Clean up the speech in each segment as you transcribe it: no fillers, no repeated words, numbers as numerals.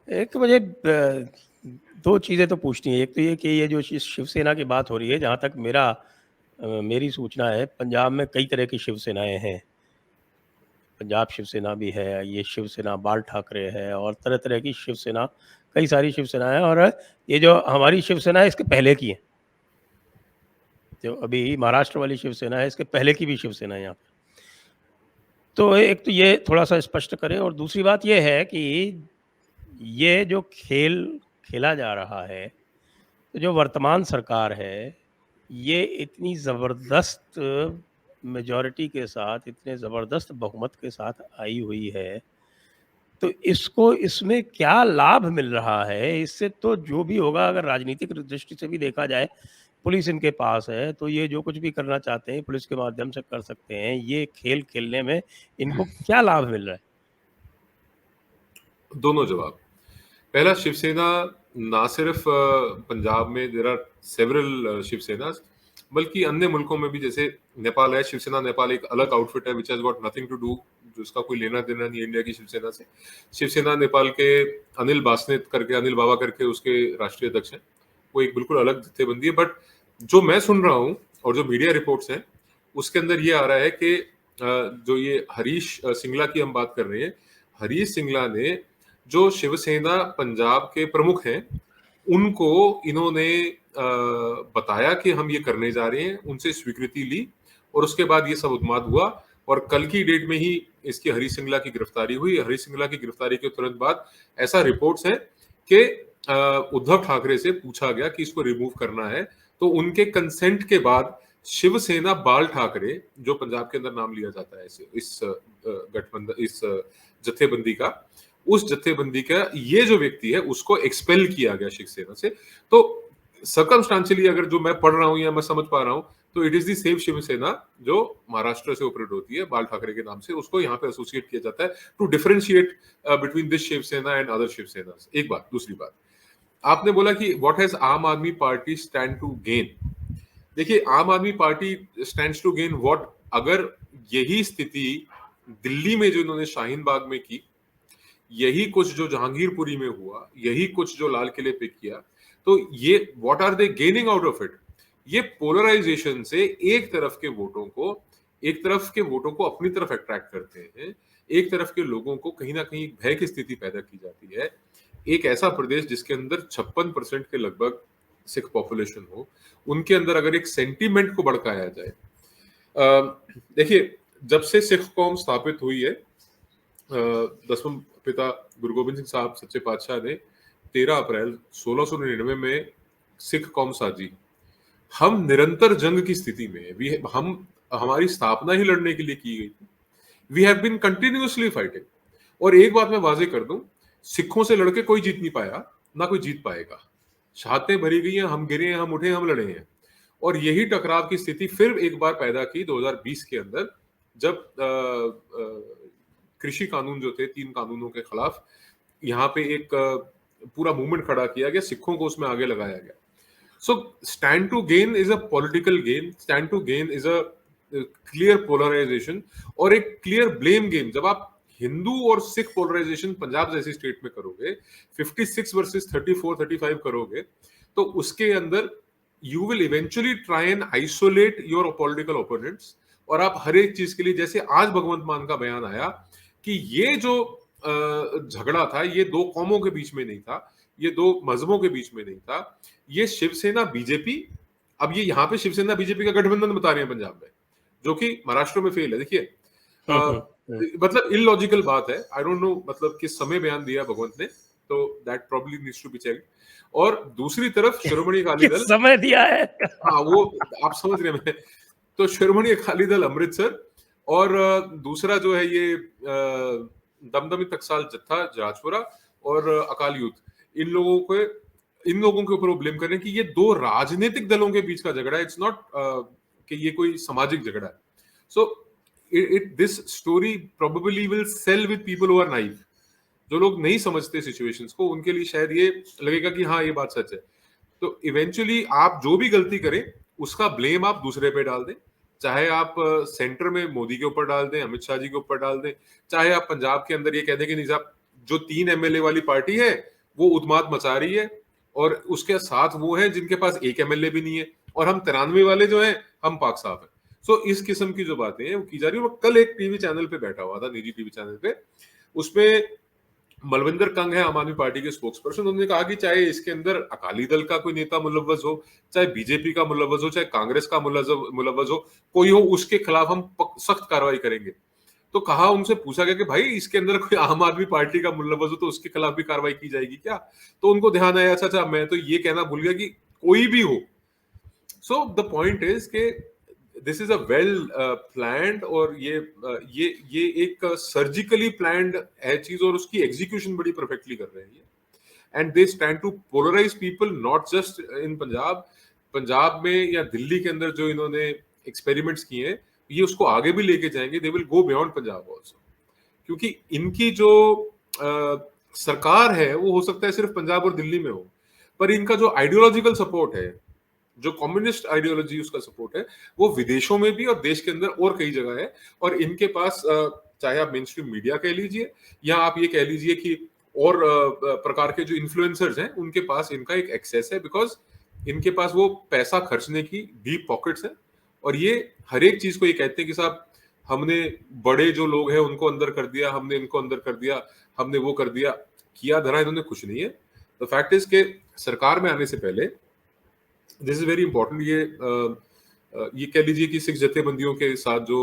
एक तो मुझे 2 चीज़ें तो पूछनी है। एक तो ये कि ये जो शिवसेना की बात हो रही है, जहाँ तक मेरी सूचना है, पंजाब में कई तरह की शिवसेनाएँ हैं। पंजाब शिवसेना भी है, ये शिवसेना बाल ठाकरे है और तरह-तरह की शिवसेना, कई सारी शिवसेना है। और ये जो हमारी शिवसेना है, इसके पहले की है। जो अभी महाराष्ट्र वाली शिवसेना है, इसके पहले की भी शिवसेना है यहाँ पे। तो एक तो ये थोड़ा-सा स्पष्ट करें, और दूसरी बात ये है कि ये जो खेल खेला जा रहा है, तो जो वर्तमान सरकार है, ये इतनी ज़बरदस्त मेजॉरिटी के साथ, इतने ज़बरदस्त बहुमत के साथ आई हुई है, तो इसको इसमें क्या लाभ मिल रहा है? इससे तो जो भी होगा, अगर राजनीतिक दृष्टि से भी देखा जाए, पुलिस इनके पास है, तो ये जो कुछ भी करना चाहते हैं, पुलिस के माध्यम से कर सकते हैं। ये खेल खेलने में इनको क्या लाभ मिल रहा है? दोनों जवाब। पहला, शिवसेना ना सिर्फ पंजाब में देयर आर सेवरल शिवसेनास, बल्कि अन्य मुल्कों में भी, जैसे नेपाल है, शिवसेना नेपाल एक अलग आउटफिट है which has got nothing to do, जिसका कोई लेना देना नहीं इंडिया की शिवसेना से। शिवसेना नेपाल के अनिल बासनेत करके, अनिल बाबा करके उसके राष्ट्रीय अध्यक्ष हैं, वो एक बिल्कुल अलग जत्थेबंदी है। बट जो मैं सुन रहा हूँ और जो मीडिया रिपोर्ट्स हैं, उसके अंदर ये आ रहा है कि जो ये हरीश सिंगला की हम बात कर रहे हैं, हरीश सिंगला ने, जो शिवसेना पंजाब के प्रमुख हैं, उनको इन्होंने बताया कि हम ये करने जा रहे हैं, उनसे स्वीकृति ली, और उसके बाद ये सब उन्माद हुआ। और कल की डेट में ही इसकी हरीश सिंगला की गिरफ्तारी हुई। हरीश सिंगला की गिरफ्तारी के तुरंत बाद ऐसा रिपोर्ट्स है कि उद्धव ठाकरे से पूछा गया कि इसको रिमूव करना है, तो उनके कंसेंट के बाद शिवसेना बाल ठाकरे, जो पंजाब के अंदर नाम लिया जाता है इस गठबंधन, इस जत्थेबंदी का, उस जत्थेबंदी का ये जो व्यक्ति है, उसको एक्सपेल किया गया शिवसेना से। तो सर्कमस्टांशियली अगर जो मैं पढ़ रहा हूं या मैं समझ पा रहा हूं, तो it is the same Shiv Sena जो महाराष्ट्र से ऑपरेट होती है बाल ठाकरे के नाम से, उसको यहाँ पे एसोसिएट किया जाता है to differentiate between this Shiv Sena and other Shiv Sena. एक बात। दूसरी बात, आपने बोला कि व्हाट हैज आम Aadmi party stand to gain. देखिए, Aam Aadmi Party stands to gain what? अगर यही स्थिति दिल्ली में जो इन्होंने शाहीन बाग में की, यही कुछ जो जहांगीरपुरी में हुआ, यही कुछ जो लाल किले पे किया, तो ये what are they gaining out of it? ये पोलराइजेशन से एक तरफ के वोटों को अपनी तरफ अट्रैक्ट करते हैं, एक तरफ के लोगों को कहीं ना कहीं भय की स्थिति पैदा की जाती है। एक ऐसा प्रदेश जिसके अंदर 56% के लगभग सिख पॉपुलेशन हो, उनके अंदर अगर एक सेंटीमेंट को भड़काया जाए। देखिए, जब से सिख कौम स्थापित हुई है, दसवें पिता गुरु गोबिंद सिंह साहब सच्चे पातशाह ने 13 अप्रैल 1699 में सिख कौम साजी। हम निरंतर जंग की स्थिति में, हम हमारी स्थापना ही लड़ने के लिए की गई थी। We have been continuously fighting. और एक बात मैं वाजे कर दूं, सिखों से लड़के कोई जीत नहीं पाया, ना कोई जीत पाएगा। शहादतें भरी गई हैं, हम गिरे हैं, हम उठे, हम लड़े हैं। और यही टकराव की स्थिति फिर एक बार पैदा की 2020 के अंदर, जब कृषि कानून जो थे, 3 कानूनों के खिलाफ यहाँ पे एक पूरा मूवमेंट खड़ा किया गया, सिखों को उसमें आगे लगाया गया। So stand to gain is a political game, stand to gain is a clear polarisation और एक क्लियर ब्लेम गेम। जब आप हिंदू और सिख पोलराइजेशन पंजाब जैसी स्टेट में करोगे, 56 वर्सेस 34 35 करोगे, तो उसके अंदर you will eventually try and isolate your political opponents. और आप हर एक चीज के लिए, जैसे आज भगवंत मान का बयान आया कि ये जो झगड़ा था, ये दो कौमों के बीच में नहीं था, ये दो मजहबों के बीच में नहीं था, ये शिवसेना बीजेपी, अब ये यहाँ पे शिवसेना बीजेपी का गठबंधन बता रहे हैं पंजाब में, जो कि महाराष्ट्र में फेल है। देखिए, मतलब इलॉजिकल बात है। आई डोंट नो मतलब किस समय बयान दिया भगवंत ने, तो that probably needs to be checked. और दूसरी तरफ शिरोमणि अकाली किस दल, समय दिया है? हाँ वो आप समझ रहे हैं। तो शिरोमणि अकाली दल अमृतसर और दूसरा जो है ये दमदमी टकसाल जत्था राजपुरा और अकाल यूथ, इन लोगों के ऊपर वो ब्लेम कर रहे हैं कि ये दो राजनीतिक दलों के बीच का झगड़ा है। इट्स नॉट कि ये कोई सामाजिक झगड़ा है। So this story probably will sell with people who are naive. जो लोग नहीं समझते सिचुएशंस को, उनके लिए शायद ये लगेगा कि हाँ ये बात सच है। तो इवेंचुअली आप जो भी गलती करें, उसका ब्लेम आप दूसरे पे डाल दें। चाहे आप सेंटर में मोदी के ऊपर डाल दें, अमित शाह जी के ऊपर डाल दें, चाहे आप पंजाब के अंदर ये कह दें कि नहीं साहब, जो 3 MLA वाली पार्टी है वो उन्माद मचा रही है, और उसके साथ वो है जिनके पास एक एमएलए भी नहीं है, और हम 93 वाले जो हैं हम पाक साफ है। सो इस किस्म की जो बातें हैं वो की जा रही है। वो कल एक टीवी चैनल पे बैठा हुआ था, निजी टीवी चैनल पे, उसमें मलविंदर कंग है आम आदमी पार्टी के स्पोक्स पर्सन, उन्होंने कहा कि चाहे इसके अंदर अकाली दल का कोई नेता मुलव्वस हो, चाहे बीजेपी का मुलव्वस हो, चाहे कांग्रेस का मुलव्वस हो, कोई हो, उसके खिलाफ हम सख्त कार्रवाई करेंगे। तो कहा, उनसे पूछा गया कि भाई इसके अंदर कोई आम आदमी पार्टी का मुलव्वस हो तो उसके खिलाफ भी कार्रवाई की जाएगी क्या? तो उनको ध्यान आया, अच्छा अच्छा मैं तो ये कहना भूल गया कि कोई भी हो। सो द पॉइंट इज के this is a well planned, और ये एक सर्जिकली प्लान्ड है चीज, और उसकी एग्जीक्यूशन बड़ी परफेक्टली कर रहे हैं। And they stand to polarise people, not just in Punjab में या दिल्ली के अंदर जो इन्होंने एक्सपेरिमेंट्स किए हैं, ये उसको आगे भी लेके जाएंगे। They will go beyond Punjab also, क्योंकि इनकी जो सरकार है वो हो सकता है सिर्फ पंजाब और दिल्ली में हो, पर इनका जो आइडियोलॉजिकल सपोर्ट है, जो कम्युनिस्ट आइडियोलॉजी उसका सपोर्ट है, वो विदेशों में भी और देश के अंदर और कई जगह है। और इनके पास चाहे आप मेन स्ट्रीम मीडिया कह लीजिए, या आप ये कह लीजिए कि और प्रकार के जो इन्फ्लुएंसर्स हैं उनके पास इनका एक एक्सेस है, बिकॉज इनके पास वो पैसा खर्चने की डीप पॉकेट्स है। और ये हर एक चीज को ये कहते हैं कि साहब हमने बड़े जो लोग हैं उनको अंदर कर दिया, हमने इनको अंदर कर दिया, हमने वो कर दिया, किया धरा इन्होंने कुछ नहीं है। द फैक्ट इज के सरकार में आने से पहले, दिस इज वेरी इंपॉर्टेंट, ये कह लीजिए कि सिख जथेबंदियों के साथ जो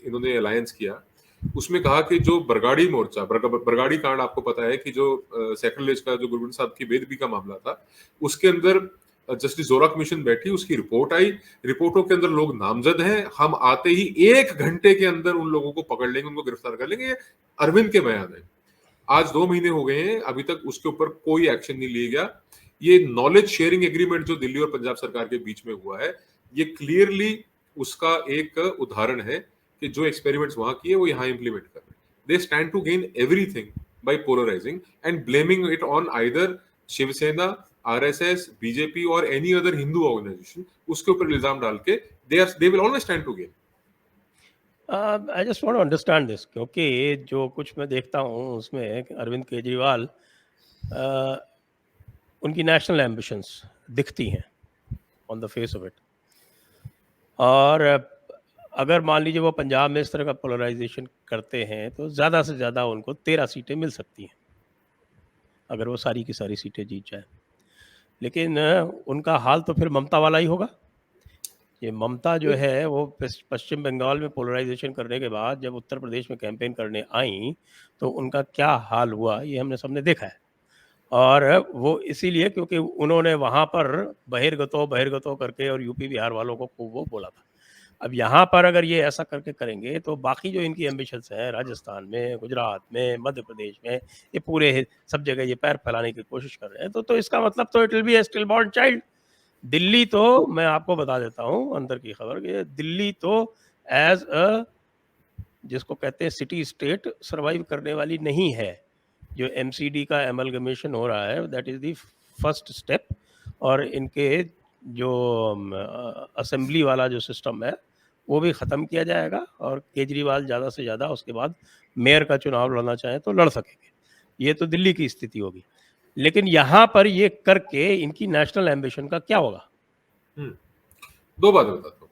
इन्होंने अलायंस किया, उसमें कहा कि जो बरगाड़ी मोर्चा, बरगाड़ी कांड आपको पता है कि जो सैक्रिलेज का जो गुरु साहब की बेदबी का मामला था, उसके अंदर जस्टिस जोरा कमीशन बैठी, उसकी रिपोर्ट आई, रिपोर्टों के अंदर लोग नामजद हैं, हम आते ही 1 घंटे के अंदर उन लोगों को पकड़ लेंगे, उनको गिरफ्तार कर लेंगे। अरविंद के बयान है। आज 2 महीने हो गए हैं, अभी तक उसके ऊपर कोई एक्शन नहीं लिया गया। ये नॉलेज शेयरिंग एग्रीमेंट जो दिल्ली और पंजाब सरकार के बीच में हुआ है, ये क्लियरली उसका एक उदाहरण है कि जो एक्सपेरिमेंट्स वहां किए वो यहाँ इंप्लीमेंट कर रहे हैं। They stand to gain everything by polarising and blaming it on either Shiv Sena, RSS, BJP और एनी अदर हिंदू ऑर्गेनाइजेशन। उसके ऊपर इल्जाम डाल के they will always stand to gain. I just want to understand this, क्योंकि जो कुछ मैं देखता हूँ उसमें अरविंद केजरीवाल, उनकी नेशनल एम्बिशंस दिखती हैं on the face of it. और अगर मान लीजिए वो पंजाब में इस तरह का पोलराइजेशन करते हैं तो ज़्यादा से ज़्यादा उनको 13 सीटें मिल सकती हैं, अगर वो सारी की सारी सीटें जीत जाए। लेकिन उनका हाल तो फिर ममता वाला ही होगा। ये ममता जो है वो पश्चिम बंगाल में पोलराइजेशन करने के बाद जब उत्तर प्रदेश में कैंपेन करने आई तो उनका क्या हाल हुआ ये हमने सबने देखा है। और वो इसीलिए क्योंकि उन्होंने वहाँ पर बहिर्गतो करके और यूपी बिहार वालों को खूब वो बोला था। अब यहाँ पर अगर ये ऐसा करके करेंगे तो बाकी जो इनकी एम्बिशंस हैं राजस्थान में, गुजरात में, मध्य प्रदेश में, ये पूरे सब जगह ये पैर फैलाने की कोशिश कर रहे हैं, तो इसका मतलब तो it will be A still born child. Delhi तो मैं आपको बता देता हूँ अंदर की खबर कि दिल्ली तो एज अ जिसको कहते हैं सिटी स्टेट सर्वाइव करने वाली नहीं है। जो एमसीडी का एमलगमेशन हो रहा है that is the first step, और इनके जो असेंबली वाला जो सिस्टम है वो भी ख़त्म किया जाएगा, और केजरीवाल ज़्यादा से ज़्यादा उसके बाद मेयर का चुनाव लड़ना चाहें तो लड़ सकेंगे। ये तो दिल्ली की स्थिति होगी। लेकिन यहाँ पर ये करके इनकी नेशनल एम्बिशन का क्या होगा? 2 बातें बताता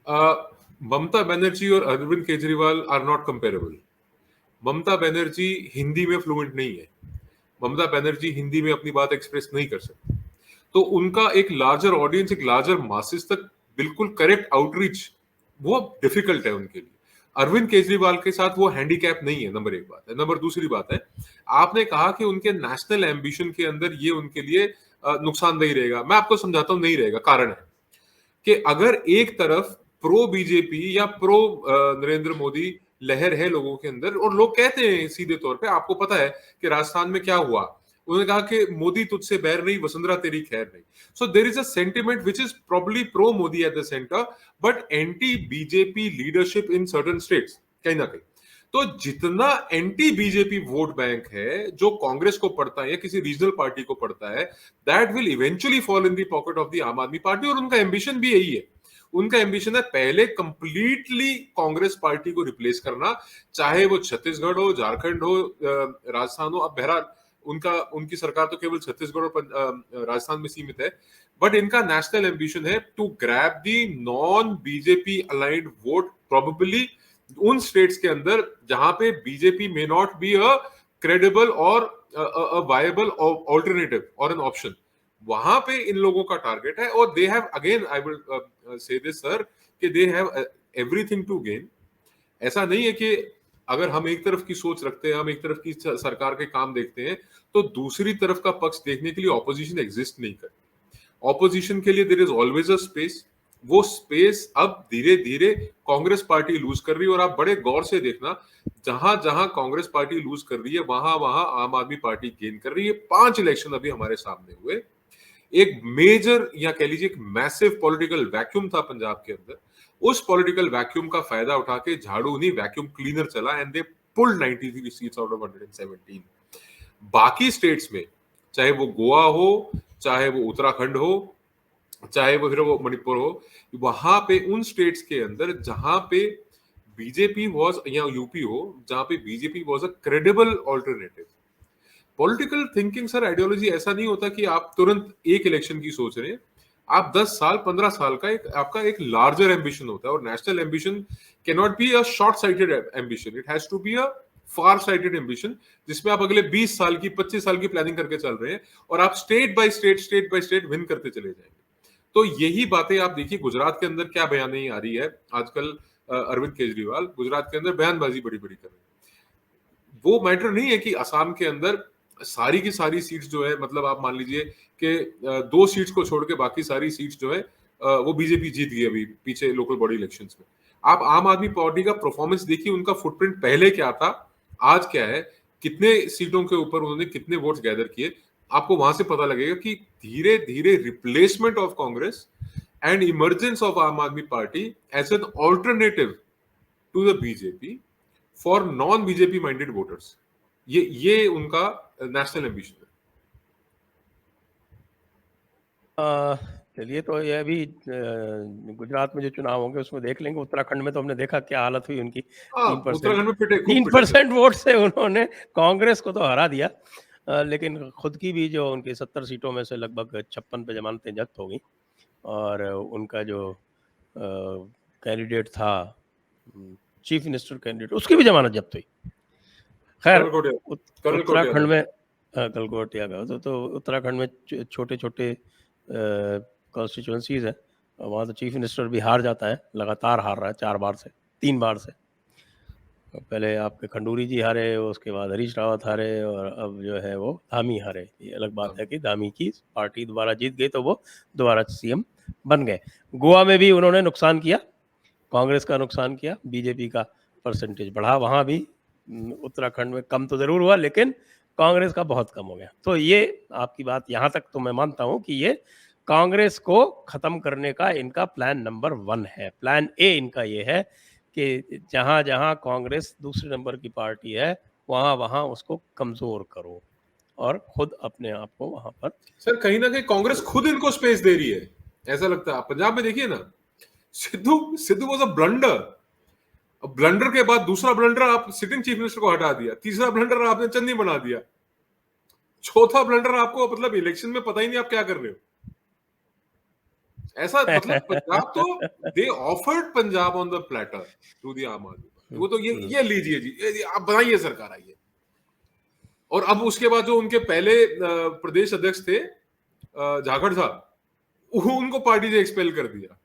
हूँ। ममता बनर्जी और Arvind Kejriwal are not comparable. Mamata Banerjee Hindi में फ्लुएंट नहीं है। ममता बनर्जी हिंदी में अपनी बात एक्सप्रेस नहीं कर सकती, तो उनका एक लार्जर ऑडियंस, एक लार्जर मासेस तक बिल्कुल करेक्ट आउटरीच वो डिफिकल्ट है उनके लिए। अरविंद केजरीवाल के साथ वो हैंडीकैप नहीं है, नंबर 1 बात है। नंबर दूसरी बात है, आपने कहा कि उनके नेशनल एम्बिशन के अंदर ये उनके लिए नुकसानदेही रहेगा। मैं आपको समझाता हूं, नहीं रहेगा। कारण है कि अगर एक तरफ प्रो बीजेपी या प्रो नरेंद्र मोदी लहर है लोगों के अंदर, और लोग कहते हैं सीधे तौर पे, आपको पता है कि राजस्थान में क्या हुआ, उन्होंने कहा कि मोदी तुझसे बैर नहीं, वसुंधरा तेरी खैर नहीं। So there is a sentiment which is probably pro Modi at the centre but anti BJP leadership in certain states, कहीं ना कहीं। तो जितना एंटी बीजेपी वोट बैंक है जो कांग्रेस को पड़ता है या किसी रीजनल पार्टी को पड़ता है, that will eventually fall in the pocket of the Aam Aadmi party. और उनका एम्बिशन भी यही है। उनका एम्बिशन है पहले कंप्लीटली कांग्रेस पार्टी को रिप्लेस करना, चाहे वो छत्तीसगढ़ हो, झारखंड हो, राजस्थान हो। अब बहरहाल उनकी सरकार तो केवल छत्तीसगढ़ और राजस्थान में सीमित है, बट इनका नेशनल एम्बिशन है to grab the non BJP aligned vote, probably उन स्टेट्स के अंदर जहां पे BJP may not be a credible और वायबल ऑल्टरनेटिव और एन ऑप्शन, वहां पे इन लोगों का टारगेट है। और they have, again I will say this sir, कि they have everything to gain. ऐसा नहीं है कि अगर हम एक तरफ की सोच रखते हैं, हम एक तरफ की सरकार के काम देखते हैं, तो दूसरी तरफ का पक्ष देखने के लिए ऑपोजिशन एग्जिस्ट नहीं करती। ऑपोजिशन के लिए there is always a space. वो स्पेस अब धीरे धीरे कांग्रेस पार्टी लूज कर रही है, और आप बड़े गौर से देखना, जहां जहां कांग्रेस पार्टी लूज कर रही है वहां वहां आम आदमी पार्टी गेन कर रही है। 5 इलेक्शन अभी हमारे सामने हुए, एक मेजर या कह लीजिए एक मैसिव पॉलिटिकल वैक्यूम था पंजाब के अंदर। उस पॉलिटिकल वैक्यूम का फायदा उठा के झाड़ू नहीं, वैक्यूम क्लीनर चला, and they pulled 93 seats out of 117। बाकी स्टेट्स में, चाहे वो गोवा हो, चाहे वो उत्तराखंड हो, चाहे वो फिर वो मणिपुर हो, वहां पे उन स्टेट्स के अंदर जहां पे बीजेपी वाज, या यूपी हो जहां पे BJP was a credible alternative. Political thinking sir, ideology ऐसा नहीं होता कि आप तुरंत एक इलेक्शन की सोच रहे हैं। आप 10 साल 15 साल का आपका एक लार्जर एम्बिशन होता है, और national ambition can not be a short sighted ambition, it has to be a far sighted ambition, जिसमें आप अगले 20 साल की 25 साल की प्लानिंग करके चल रहे हैं, और आप स्टेट बाय स्टेट विन करते चले जाएंगे। तो यही बातें आप देखिए, गुजरात के अंदर क्या बयानी आ रही है आजकल, अरविंद केजरीवाल गुजरात के अंदर बयानबाजी बड़ी बड़ी कर रहे हैं। वो मैटर नहीं है कि असम के अंदर सारी की सारी सीट्स जो है, मतलब आप मान लीजिए कि 2 सीट्स को छोड़ के बाकी सारी सीट्स जो है वो बीजेपी जीत गई अभी पीछे लोकल बॉडी इलेक्शंस में। आप आम आदमी पार्टी का परफॉर्मेंस देखिए, उनका फुटप्रिंट पहले क्या था, आज क्या है, कितने सीटों के ऊपर उन्होंने कितने वोट्स गैदर किए, आपको वहां से पता लगेगा कि धीरे धीरे replacement of Congress and emergence of Aam Aadmi Party as an alternative to the BJP for non BJP minded voters, ये उनका नेशनल एम्बिशन है। चलिए, तो ये अभी गुजरात में जो चुनाव होंगे उसमें देख लेंगे। उत्तराखंड में तो हमने देखा क्या हालत हुई उनकी। 3% उत्तराखंड में पिटे, खूब 3% वोट से उन्होंने कांग्रेस को तो हरा दिया, लेकिन खुद की भी जो उनकी 70 सीटों में से लगभग 56 पे जमानतें जब्त हो गई, और उनका जो कैंडिडेट था, चीफ मिनिस्टर कैंडिडेट, उसकी भी जमानत जब्त हुई। खैर, उत्तराखंड में कलकोटिया का तो उत्तराखंड में छोटे छोटे कॉन्स्टिट्यूंसीज है, वहाँ तो चीफ मिनिस्टर भी हार जाता है, लगातार हार रहा है 3 बार से। पहले आपके खंडूरी जी हारे, उसके बाद हरीश रावत हारे, और अब जो है वो धामी हारे। ये अलग बात है कि धामी की पार्टी दोबारा जीत गई तो वो दोबारा सीएम बन गए। गोवा में भी उन्होंने नुकसान किया, कांग्रेस का नुकसान किया, बीजेपी का परसेंटेज बढ़ा वहाँ भी। उत्तराखंड में कम तो ज़रूर हुआ, लेकिन कांग्रेस का बहुत कम हो गया। तो ये आपकी बात यहाँ तक तो मैं मानता हूँ कि ये कांग्रेस को ख़त्म करने का इनका प्लान नंबर 1 है। प्लान ए इनका ये है कि जहाँ जहाँ कांग्रेस दूसरे नंबर की पार्टी है, वहाँ वहाँ उसको कमज़ोर करो, और खुद अपने आप को वहाँ पर। सर कहीं ना कहीं कांग्रेस खुद इनको स्पेस दे रही है, ऐसा लगता है। पंजाब में देखिए ना, सिद्धू वाज अ ब्लंडर के बाद दूसरा ब्लंडर आप सिटिंग चीफ मिनिस्टर को हटा दिया, तीसरा ब्लंडर आपने चन्नी बना दिया, चौथा ब्लंडर आपको मतलब इलेक्शन में पता ही नहीं आप क्या कर रहे हो। ऐसा मतलब पंजाब तो they offered Punjab on the platter to the Aam Aadmi. वो तो ये लीजिए जी, ये आप बनाइए सरकार, आइए। और अब उसके बाद जो उनके पहले प्रदेश अध्यक्ष थे झाखड़ साहब, उनको पार्टी से एक्सपेल कर दिया।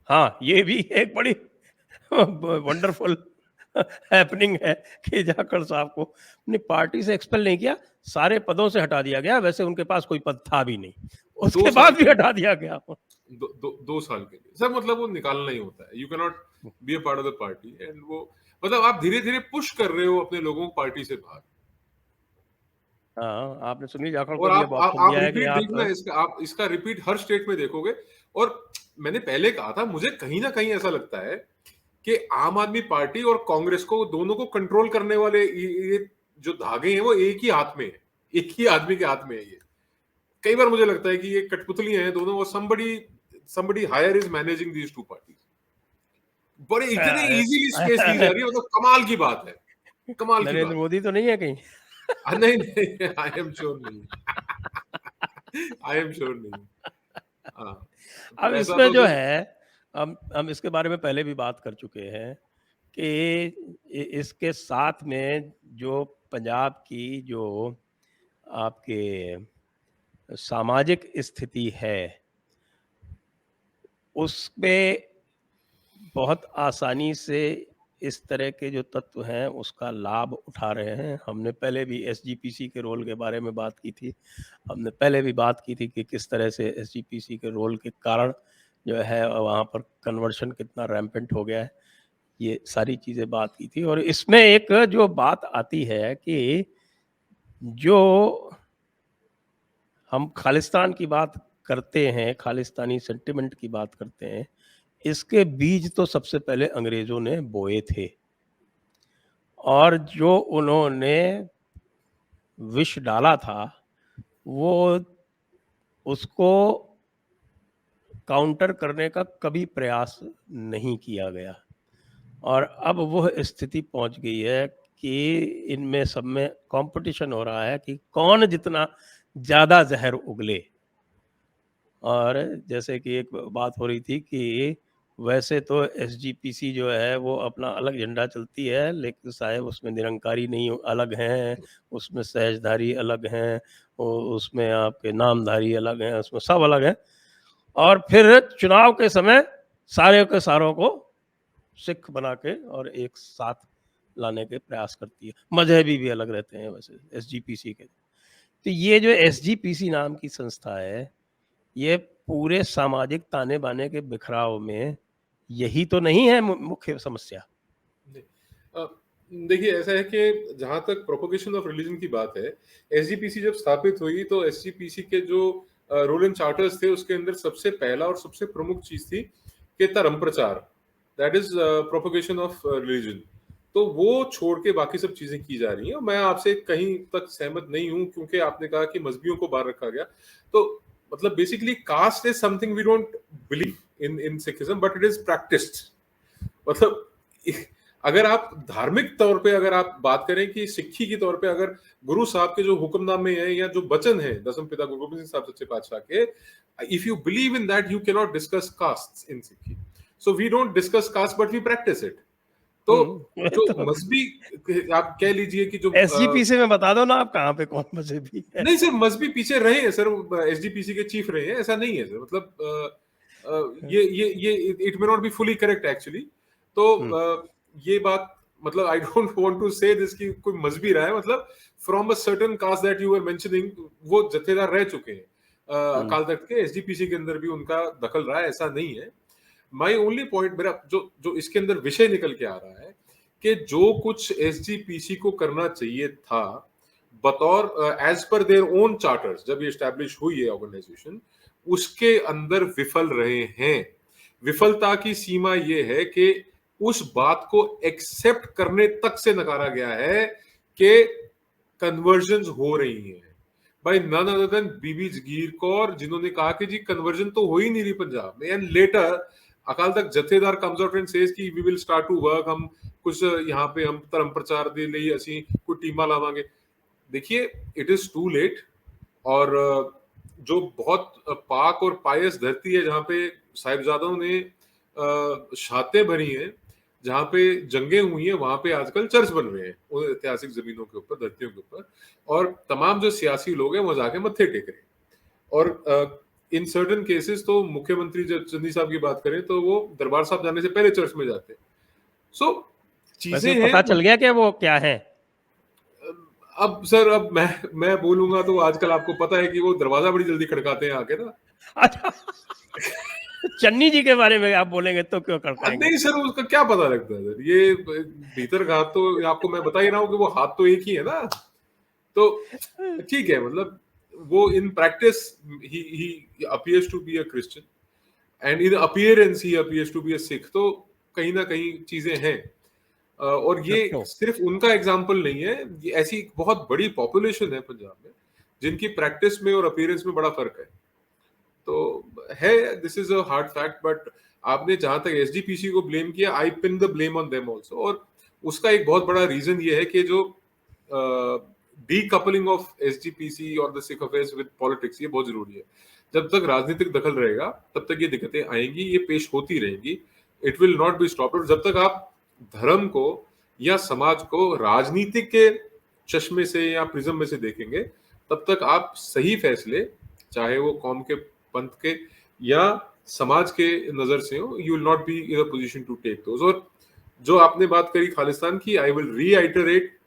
हाँ, ये भी एक बड़ी वंडरफुल हैपनिंग है कि जाखड़ साहब को अपनी पार्टी से एक्सपेल नहीं किया, सारे पदों से हटा दिया गया। वैसे उनके पास कोई पद था भी नहीं, उसके बाद भी हटा दिया गया। 2 साल के लिए सर, मतलब वो निकालना ही होता है। You can not be a part of the party, and वो मतलब आप धीरे धीरे पुश कर रहे हो अपने लोगों को पार्टी से बाहर। हाँ, आपने सुनील जाखड़ और को भी ऑप्शन दिया है कि रिपीट देखना, आप इसका रिपीट हर स्टेट में देखोगे। और मैंने पहले कहा था, मुझे कहीं ना कहीं ऐसा लगता है कि आम आदमी पार्टी और कांग्रेस को, दोनों को कंट्रोल करने वाले ये जो धागे हैं वो एक ही हाथ में है, एक ही आदमी के हाथ में है। ये कई बार मुझे लगता है कि ये कठपुतलियां हैं दोनों, somebody higher is managing these two parties। बड़े इतने इजीली स्पेस दी जा रही है, मतलब कमाल की बात है। कमाल की नरेंद्र बात मोदी तो नहीं है कहीं? नहीं नहीं, आई एम श्योर नहीं, आई एम श्योर नहीं। हाँ, अब पैसा इसमें तो जो सर। है, हम इसके बारे में पहले भी बात कर चुके हैं कि इसके साथ में जो पंजाब की जो आपके सामाजिक स्थिति है, उसमें बहुत आसानी से इस तरह के जो तत्व हैं उसका लाभ उठा रहे हैं। हमने पहले भी एसजीपीसी के रोल के बारे में बात की थी। हमने पहले भी बात की थी कि किस तरह से एसजीपीसी के रोल के कारण जो है वहाँ पर कन्वर्शन कितना रैम्पेंट हो गया है। ये सारी चीज़ें बात की थी, और इसमें एक जो बात आती है कि जो हम खालिस्तान की बात करते हैं, खालिस्तानी सेंटिमेंट की बात करते हैं, इसके बीज तो सबसे पहले अंग्रेजों ने बोए थे, और जो उन्होंने विष डाला था वो उसको काउंटर करने का कभी प्रयास नहीं किया गया। और अब वह स्थिति पहुंच गई है कि इनमें सब में कंपटीशन हो रहा है कि कौन जितना ज़्यादा जहर उगले। और जैसे कि एक बात हो रही थी कि वैसे तो एसजीपीसी जो है वो अपना अलग झंडा चलती है, लेकिन साहब उसमें निरंकारी नहीं अलग हैं, उसमें सहजधारी अलग हैं, उसमें आपके नामधारी अलग हैं, उसमें सब अलग हैं। और फिर चुनाव के समय सारे के सारों को सिख बना के और एक साथ लाने के प्रयास करती है। मजहबी भी अलग रहते हैं वैसे एसजीपीसी के। तो ये जो एसजीपीसी नाम की संस्था है, ये पूरे सामाजिक ताने बाने के बिखराव में यही तो नहीं है मुख्य समस्या। अ, देखिए ऐसा है कि जहां तक प्रोपोगेशन ऑफ रिलीजन की बात है, एसजीपीसी जब स्थापित हुई तो एसजीपीसी के जो रूल एंड चार्टर्स थे उसके अंदर सबसे पहला और सबसे प्रमुख चीज थी कि धर्म प्रचार, that is propagation of religion. तो वो छोड़ के बाकी सब चीजें की जा रही हैं। मैं आपसे कहीं तक सहमत नहीं हूं, क्योंकि आपने कहा कि मजहबियों को बाहर रखा गया। तो मतलब basically caste is something we don't believe in Sikhism, but it is practised. मतलब अगर आप धार्मिक तौर पे अगर आप बात करें कि सिक्खी के तौर पे, अगर गुरु साहब के जो हुक्मनामे हैं या जो वचन है दसम पिता गुरु गोबिंद सिंह साहब सच्चे पातशाह के, if you believe in that you can not discuss caste in Sikhi. So we don't discuss caste but we practise it. तो जो तो मजहबी आप कह लीजिए कि जो एसजीपीसी में बता दो ना आप कहाँ पे कौन मजहबी है। नहीं सर, मजहबी पीछे रहे हैं सर, एसजीपीसी के चीफ रहे हैं, ऐसा नहीं है सर। मतलब ये it may not be fully correct actually. तो ये बात, मतलब I don't want to say this कि कोई मजहबी रहा है, मतलब from a certain caste that you are mentioning, वो जत्थेदार रह चुके हैं अकाल तख्त के। एसजीपीसी के अंदर भी उनका दखल रहा है, ऐसा नहीं है। माई ओनली पॉइंट, मेरा जो जो इसके अंदर विषय निकल के आ रहा है कि जो कुछ एसजीपीसी को करना चाहिए था बतौर as per their own charters, जब ये एस्टैब्लिश हुई है ऑर्गेनाइजेशन, उसके अंदर विफल रहे हैं। विफलता की सीमा ये है कि उस बात को एक्सेप्ट करने तक से नकारा गया है कि कन्वर्जन हो रही है। भाई नन अदर देन बीबी जगीर कौर, जिन्होंने कहा कि जी कन्वर्जन तो हो ही नहीं रही पंजाब में, एंड लेटर अकाल तख्त जथेदार कम्स आउट एंड सेज कि we will start to work, हम कुछ यहाँ पे हम धर्म प्रचार दे ਲਈ ਅਸੀਂ ਕੋਈ ਟੀਮਾਂ ਲਾਵਾਂਗੇ। देखिए इट इज टू लेट। और जो बहुत पाक और पायस धरती है, जहाँ पे साहिबजादों ने शहादतें भरी हैं, जहाँ पे जंगें हुई हैं, वहां पे आजकल चर्च बन रहे हैं उन ऐतिहासिक जमीनों के ऊपर, धरतियों के ऊपर। और तमाम जो सियासी लोग हैं वो जाके मत्थे टेक रहे हैं। और इन सर्टन केसेस तो मुख्यमंत्री जब चंदी साहब की बात करें तो वो दरबार साहब जाने से पहले चर्च में जाते हैं। सो चीजें वैसे हैं। पता चल गया कि वो क्या है? अब सर, अब मैं बोलूंगा तो आजकल आपको पता है कि वो दरवाजा बड़ी जल्दी खड़काते हैं आके ना। अच्छा, चन्नी जी के बारे में आप बोलेंगे तो क्यों खड़काएंगे? नहीं सर, उसका क्या पता लगता है सर, ये भीतर का हाथ तो आपको मैं बता ही रहा हूँ कि वो हाथ तो एक ही है ना। तो ठीक है, मतलब वो in practice he appears to be a Christian and in appearance he appears to be a Sikh. तो कहीं ना कहीं चीजें हैं। और ये तो सिर्फ उनका एग्जाम्पल नहीं है, ये ऐसी एक बहुत बड़ी पॉपुलेशन है पंजाब में जिनकी प्रैक्टिस में और अपीयरेंस में बड़ा फर्क है। तो है, this is a hard fact. But आपने जहां तक एसजीपीसी को ब्लेम किया, I pin the blame on them also. और उसका एक बहुत बड़ा रीजन ये है कि जो डीकपलिंग ऑफ एसजीपीसी और the Sikh affairs with politics ये बहुत जरूरी है। जब तक राजनीतिक दखल रहेगा तब तक ये दिक्कतें आएंगी, ये पेश होती रहेंगी, it will not be stopped. जब तक आप धर्म को या समाज को राजनीतिक के चश्मे से या प्रिज्म में से देखेंगे तब तक आप सही फैसले, चाहे वो कौम के, पंथ के या समाज के नजर से हो, you will not be in a position to take those. और जो आपने बात करी खालिस्तान की, आई विल रीआइटरेट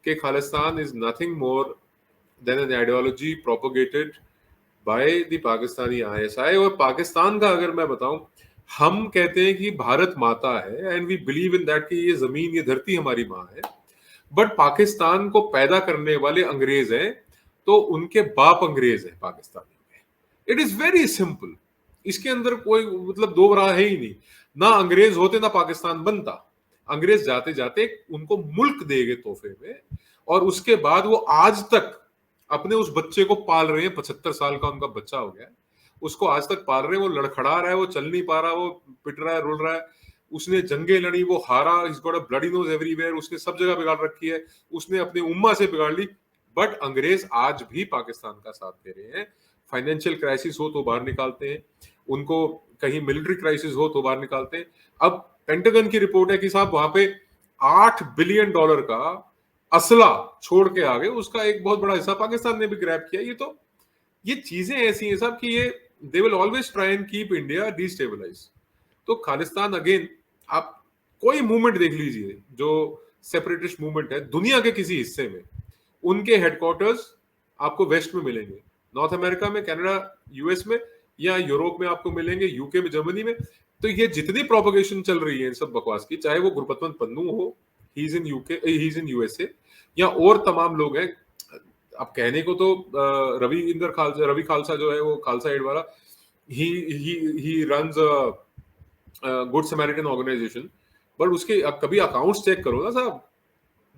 कि Khalistan is nothing more than an ideology propagated by the Pakistani ISI. और पाकिस्तान का अगर मैं बताऊं, हम कहते हैं कि भारत माता है and we believe in that कि ये जमीन, ये धरती हमारी माँ है, बट पाकिस्तान को पैदा करने वाले अंग्रेज हैं, तो उनके बाप अंग्रेज हैं पाकिस्तानी में। इट इज वेरी सिंपल, इसके अंदर कोई मतलब दो राह है ही नहीं। ना अंग्रेज होते ना पाकिस्तान बनता, अंग्रेज जाते जाते उनको मुल्क दे गए तोहफे में, और उसके बाद वो आज तक अपने उस बच्चे को पाल रहे हैं। 75 साल का उनका बच्चा हो गया, उसको आज तक पाल रहे हैं। वो लड़खड़ा रहा है, वो चल नहीं पा रहा, वो पिट रहा है, रुल रहा है। उसने जंगे लड़ी, वो हारा, is got a bloody nose everywhere, उसने सब जगह बिगाड़ रखी है, उसने अपनी उम्मा से बिगाड़ ली। बट अंग्रेज आज भी पाकिस्तान का साथ दे रहे हैं। फाइनेंशियल क्राइसिस हो तो बाहर निकालते हैं उनको, कहीं मिलिट्री क्राइसिस हो तो बाहर निकालते हैं। अब पेंटागन की रिपोर्ट है कि साहब वहां पे $8 बिलियन का असला छोड़ के आ गए, उसका एक बहुत बड़ा हिस्सा पाकिस्तान ने भी ग्रैब किया। ये चीजें ऐसी हैं साहब कि ये दे will always try and keep India destabilise. तो खालिस्तान अगेन, आप कोई मूवमेंट देख लीजिए जो सेपरेटिस्ट मूवमेंट है दुनिया के किसी हिस्से में, उनके हेडक्वार्टर्स आपको वेस्ट में मिलेंगे, नॉर्थ अमेरिका में, कनाडा, यूएस में, या यूरोप में आपको मिलेंगे, यूके में, जर्मनी में। तो ये जितनी प्रोपोगेशन चल रही है इन सब बकवास की, चाहे वो गुरपतवंत पन्नू हो, he is in UK, he is in USA, या और तमाम लोग हैं। अब कहने को तो रवि खालसा जो है वो खालसा एड वाला, he runs good Samaritan organisation, but उसके अब कभी अकाउंट्स चेक करो ना साहब,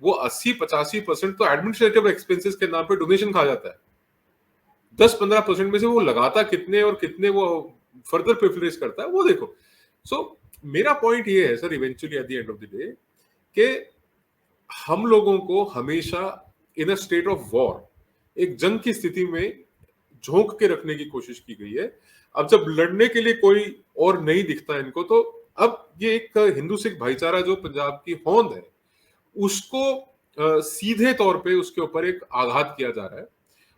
वो 80-85% तो एडमिनिस्ट्रेटिव एक्सपेंसेस के नाम पे डोनेशन खा जाता है। 10-15% में से वो लगाता कितने और कितने वो फर्दर प्रिविलेज करता है, वो देखो। सो मेरा पॉइंट ये है sir, eventually at the end of the day, कि हम लोगों को हमेशा इन अ स्टेट ऑफ वॉर, एक जंग की स्थिति में झोंक के रखने की कोशिश की गई है। अब जब लड़ने के लिए कोई और नहीं दिखता इनको, तो अब ये एक हिंदू सिख भाईचारा जो पंजाब की होंद है, उसको सीधे तौर पे उसके ऊपर एक आघात किया जा रहा है।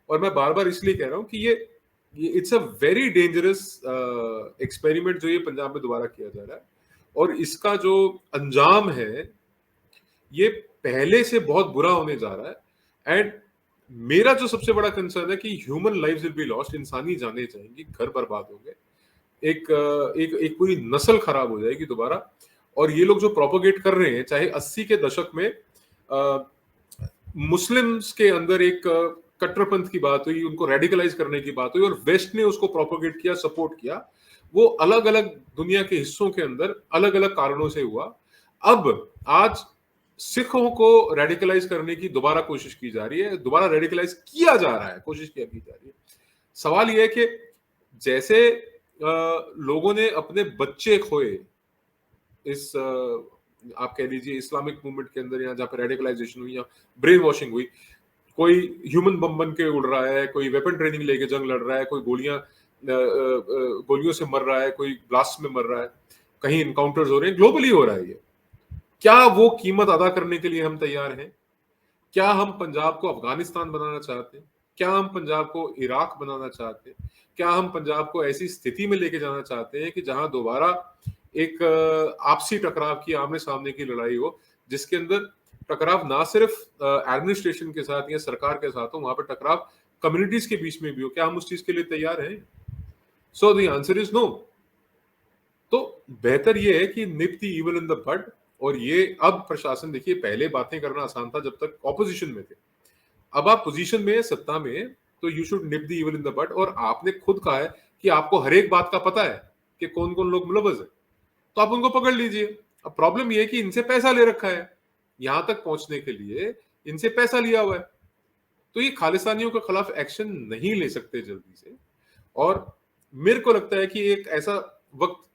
और मैं बार बार इसलिए कह रहा हूं कि ये it's a very dangerous experiment जो ये पंजाब में दोबारा किया जा रहा है, और इसका जो अंजाम है ये पहले से बहुत बुरा होने जा रहा है। एंड मेरा जो सबसे बड़ा कंसर्न है कि human lives will be lost, इंसानी जानें जाएंगी, घर बर्बाद होंगे, एक पूरी नस्ल खराब हो जाएगी दोबारा। और ये लोग जो प्रोपोगेट कर रहे हैं, चाहे 80 के दशक में मुस्लिम्स के अंदर एक कट्टरपंथ की बात हुई, उनको रेडिकलाइज करने की बात हुई, और वेस्ट ने उसको प्रोपोगेट किया, सपोर्ट किया, वो अलग अलग दुनिया के हिस्सों के अंदर अलग अलग कारणों से हुआ। अब आज सिखों को रेडिकलाइज करने की दोबारा कोशिश की जा रही है, दोबारा रेडिकलाइज किया जा रहा है, कोशिश की जा रही है। सवाल यह है कि जैसे लोगों ने अपने बच्चे खोए इस आप कह लीजिए इस्लामिक मूवमेंट के अंदर, यहाँ जहाँ पे रेडिकलाइजेशन हुई या ब्रेन वॉशिंग हुई, कोई ह्यूमन बम बन के उड़ रहा है, कोई वेपन ट्रेनिंग लेके जंग लड़ रहा है, कोई गोलियों से मर रहा है, कोई ब्लास्ट में मर रहा है, कहीं इनकाउंटर्स हो रहे हैं, ग्लोबली हो रहा है ये। क्या वो कीमत अदा करने के लिए हम तैयार हैं? क्या हम पंजाब को अफगानिस्तान बनाना चाहते हैं? क्या हम पंजाब को इराक बनाना चाहते हैं? क्या हम पंजाब को ऐसी स्थिति में लेके जाना चाहते हैं कि जहां दोबारा एक आपसी टकराव की, आमने सामने की लड़ाई हो, जिसके अंदर टकराव ना सिर्फ एडमिनिस्ट्रेशन के साथ या सरकार के साथ हो, वहां पर टकराव कम्युनिटीज के बीच में भी हो? क्या हम उस चीज के लिए तैयार हैं? So the answer is no. तो बेहतर ये है कि nip the evil in the bud. और ये अब प्रशासन, देखिए पहले बातें करना आसान था जब तक ऑपोजिशन में थे, अब आप पोजीशन में, सत्ता में, तो you should nip the evil in the bud. और आपने खुद कहा है कि आपको हर एक बात का पता है कि कौन कौन लोग मुलव्वस है, तो आप उनको पकड़ लीजिए। अब प्रॉब्लम ये है कि इनसे पैसा ले रखा है, यहां तक पहुंचने के लिए इनसे पैसा लिया हुआ है, तो ये खालिस्तानियों के खिलाफ एक्शन नहीं ले सकते जल्दी से। और मेरे को लगता है कि एक ऐसा वक्त,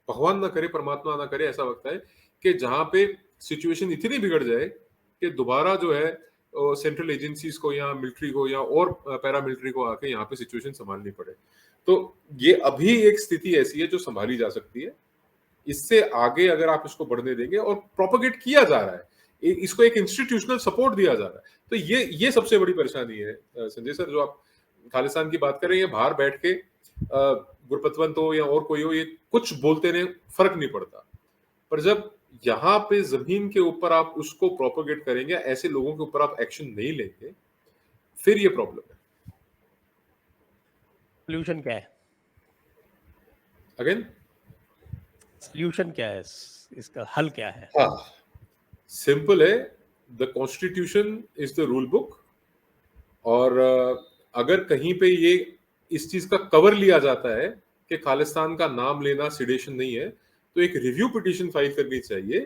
भगवान ना करे, परमात्मा ना करे, ऐसा वक्त है कि जहां पे सिचुएशन इतनी बिगड़ जाए कि दोबारा जो है सेंट्रल एजेंसीज को या मिलिट्री को या और पैरामिलिट्री को आके यहाँ पे सिचुएशन संभालनी पड़े। तो ये अभी एक स्थिति ऐसी है जो संभाली जा सकती है। इससे आगे अगर आप इसको बढ़ने देंगे, और प्रोपोगेट किया जा रहा है, इसको एक इंस्टीट्यूशनल सपोर्ट दिया जा रहा है, तो ये सबसे बड़ी परेशानी है। संजय सर, जो आप खालिस्तान की बात कर रहे हैं, बाहर बैठ के गुरपतवंत हो या और कोई हो, ये कुछ बोलते रहे, फर्क नहीं पड़ता। पर जब यहाँ पे जमीन के ऊपर आप उसको प्रोपोगेट करेंगे, ऐसे लोगों के ऊपर आप एक्शन नहीं लेंगे, फिर ये प्रॉब्लम है। सोल्यूशन क्या है? अगेन, सोल्यूशन क्या है? इसका हल क्या है? हाँ, सिंपल है। The constitution is the rule book, और अगर कहीं पे ये इस चीज का कवर लिया जाता है कि खालिस्तान का नाम लेना सिडेशन नहीं है, तो एक रिव्यू पिटीशन फाइल करनी चाहिए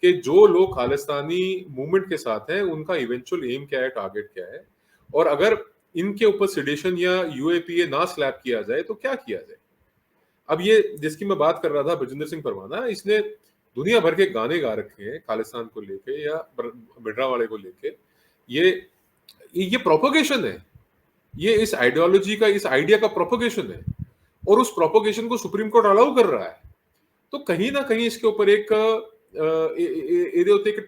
कि जो लोग खालिस्तानी मूवमेंट के साथ हैं उनका इवेंचुअल एम क्या है, टारगेट क्या है, और अगर इनके ऊपर सिडेशन या यूएपीए ना स्लैप किया जाए तो क्या किया जाए। अब ये जिसकी मैं बात कर रहा था, ब्रजेंद्र सिंह परवाना, इसने दुनिया भर के गाने गा रखे हैं खालिस्तान को लेके या भिंडरावाले को लेके। ये प्रोपोगेशन है, ये इस आइडियोलॉजी का, इस आइडिया का प्रोपोगेशन है, और उस प्रोपोगेशन को सुप्रीम कोर्ट अलाउ कर रहा है। तो कहीं ना कहीं इसके ऊपर एक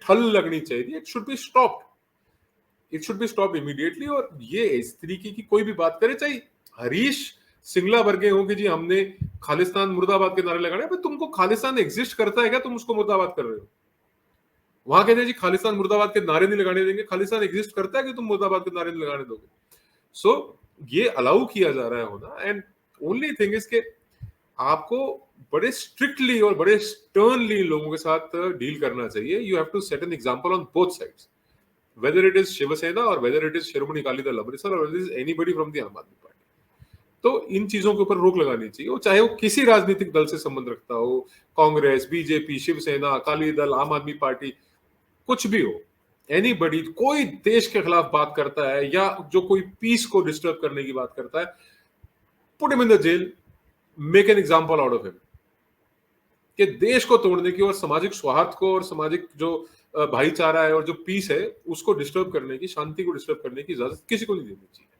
ठल लगनी चाहिए। It should be stopped, it should be stopped immediately. और ये इस तरीके की कोई भी बात करे, चाहे हरीश सिंगला वर्गे हो कि जी हमने खालिस्तान मुर्दाबाद के नारे लगाने, पर तुमको खालिस्तान एग्जिस्ट करता है क्या, तुम उसको मुर्दाबाद कर रहे हो? वहां कहते हैं जी खालिस्तान मुर्दाबाद के नारे नहीं लगाने देंगे। खालिस्तान एग्जिस्ट करता है कि तुम मुर्दाबाद के नारे नहीं लगाने दोगे? सो ये अलाउ किया जा रहा है होना। एंड ओनली थिंग इज के आपको बड़े स्ट्रिक्टली और बड़े स्टर्नली लोगों के साथ डील करना चाहिए। You have to set an example on both sides, whether it is Shiv Sena और whether it is Shiromani Akali Dal Amritsar और whether it is anybody from the Aam Aadmi party. तो इन चीजों के ऊपर रोक लगानी चाहिए, वो चाहे वो किसी राजनीतिक दल से संबंध रखता हो, कांग्रेस, बीजेपी, शिवसेना, अकाली दल, आम आदमी पार्टी, कुछ भी हो, एनीबॉडी, कोई देश के खिलाफ बात करता है या जो कोई पीस को डिस्टर्ब करने की बात करता है, put him in the jail, make an example out of him. कि देश को तोड़ने की और सामाजिक सौहार्द को और सामाजिक जो भाईचारा है और जो पीस है उसको डिस्टर्ब करने की, शांति को डिस्टर्ब करने की इजाजत किसी को नहीं देनी चाहिए।